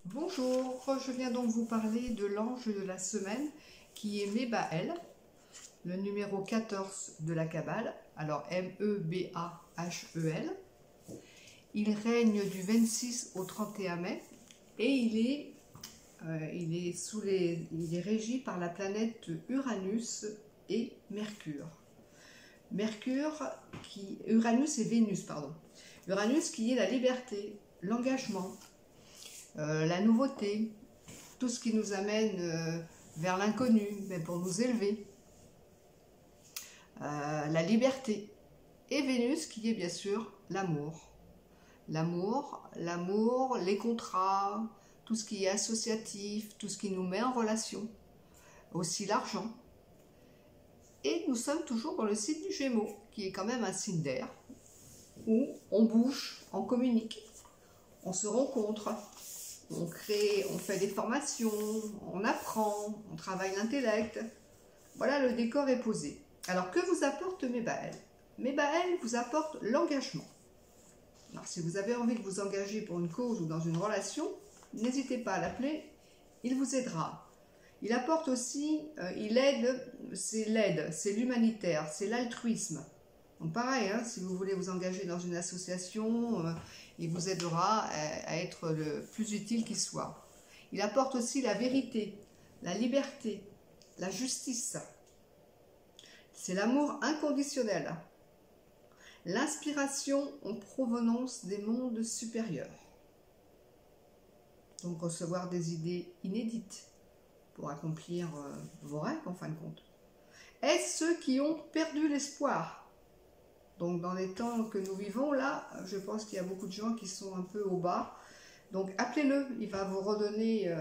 Bonjour, je viens donc vous parler de l'ange de la semaine qui est Mebaël, le numéro 14 de la Kabbale, alors M-E-B-A-H-E-L. Il règne du 26 au 31 mai et il est régi par la planète Uranus et Mercure. Uranus et Vénus, pardon. Uranus qui est la liberté, l'engagement, la nouveauté, tout ce qui nous amène vers l'inconnu, mais pour nous élever, la liberté. Et Vénus qui est bien sûr l'amour. L'amour, les contrats, tout ce qui est associatif, tout ce qui nous met en relation, aussi l'argent. Et nous sommes toujours dans le signe du Gémeaux, qui est quand même un signe d'air, où on bouge, on communique, on se rencontre, on crée, on fait des formations, on apprend, on travaille l'intellect. Voilà, le décor est posé. Alors, que vous apporte Mebaël? Mebaël vous apporte l'engagement. Alors, si vous avez envie de vous engager pour une cause ou dans une relation, n'hésitez pas à l'appeler, il vous aidera. Il apporte aussi, il aide, c'est l'aide, c'est l'humanitaire, c'est l'altruisme. Donc pareil, hein, si vous voulez vous engager dans une association, il vous aidera à être le plus utile qui soit. Il apporte aussi la vérité, la liberté, la justice. C'est l'amour inconditionnel. L'inspiration en provenance des mondes supérieurs. Donc recevoir des idées inédites pour accomplir vos rêves en fin de compte. Est-ce ceux qui ont perdu l'espoir? Donc dans les temps que nous vivons là, je pense qu'il y a beaucoup de gens qui sont un peu au bas. Donc appelez-le, il va vous redonner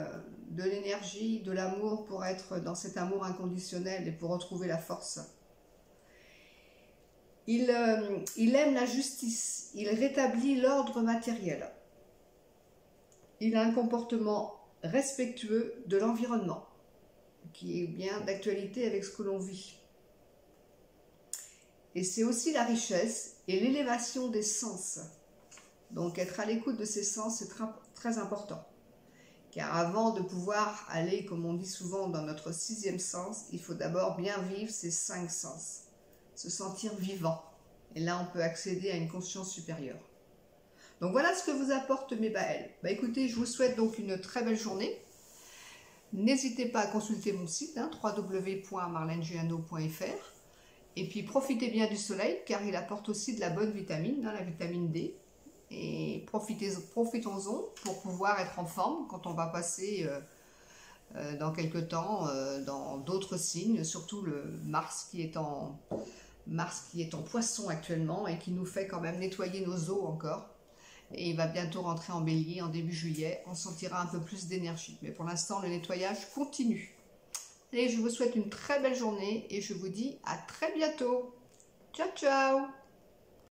de l'énergie, de l'amour pour être dans cet amour inconditionnel et pour retrouver la force. Il aime la justice, il rétablit l'ordre matériel. Il a un comportement respectueux de l'environnement, qui est bien d'actualité avec ce que l'on vit. Et c'est aussi la richesse et l'élévation des sens. Donc être à l'écoute de ces sens, c'est très important. Car avant de pouvoir aller, comme on dit souvent, dans notre sixième sens, il faut d'abord bien vivre ces 5 sens. Se sentir vivant. Et là, on peut accéder à une conscience supérieure. Donc voilà ce que vous apporte Mebaël. Bah écoutez, je vous souhaite donc une très belle journée. N'hésitez pas à consulter mon site, hein, www.marlenegiano.fr. Et puis profitez bien du soleil, car il apporte aussi de la bonne vitamine, hein, la vitamine D. Et profitons-en pour pouvoir être en forme quand on va passer dans quelques temps dans d'autres signes, surtout le Mars qui est en Poisson actuellement et qui nous fait quand même nettoyer nos os encore. Et il va bientôt rentrer en Bélier en début juillet. On sentira un peu plus d'énergie. Mais pour l'instant, le nettoyage continue. Allez, je vous souhaite une très belle journée et je vous dis à très bientôt. Ciao, ciao!